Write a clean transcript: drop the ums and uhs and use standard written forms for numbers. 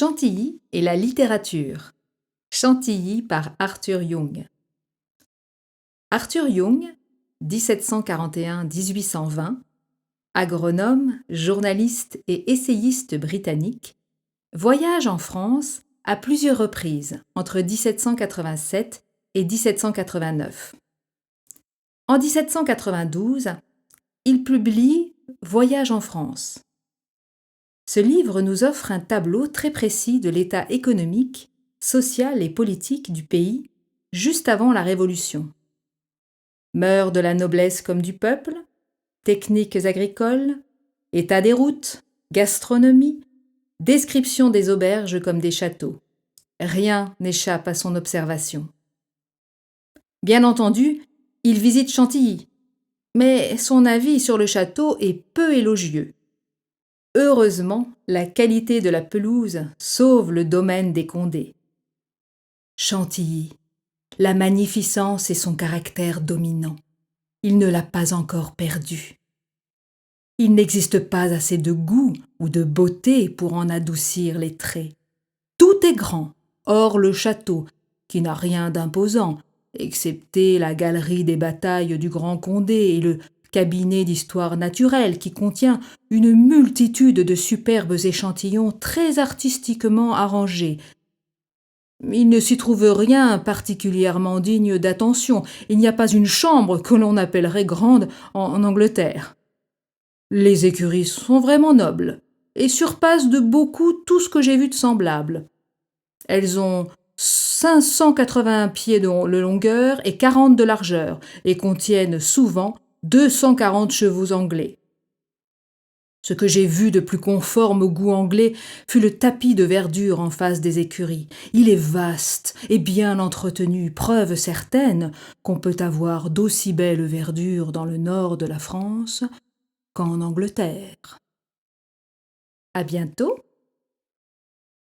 Chantilly et la littérature. Chantilly par Arthur Young. Arthur Young, 1741-1820, agronome, journaliste et essayiste britannique, voyage en France à plusieurs reprises entre 1787 et 1789. En 1792, il publie Voyage en France. Ce livre nous offre un tableau très précis de l'état économique, social et politique du pays juste avant la Révolution. Mœurs de la noblesse comme du peuple, techniques agricoles, état des routes, gastronomie, description des auberges comme des châteaux. Rien n'échappe à son observation. Bien entendu, il visite Chantilly, mais son avis sur le château est peu élogieux. Heureusement, la qualité de la pelouse sauve le domaine des Condés. Chantilly, la magnificence et son caractère dominant. Il ne l'a pas encore perdu. Il n'existe pas assez de goût ou de beauté pour en adoucir les traits. Tout est grand, hors le château, qui n'a rien d'imposant, excepté la galerie des batailles du Grand Condé et le cabinet d'histoire naturelle qui contient une multitude de superbes échantillons très artistiquement arrangés. Il ne s'y trouve rien particulièrement digne d'attention. Il n'y a pas une chambre que l'on appellerait grande en Angleterre. Les écuries sont vraiment nobles et surpassent de beaucoup tout ce que j'ai vu de semblable. Elles ont 580 pieds de longueur et 40 de largeur et contiennent souvent 240 chevaux anglais. Ce que j'ai vu de plus conforme au goût anglais fut le tapis de verdure en face des écuries. Il est vaste et bien entretenu, preuve certaine qu'on peut avoir d'aussi belle verdure dans le nord de la France qu'en Angleterre. À bientôt!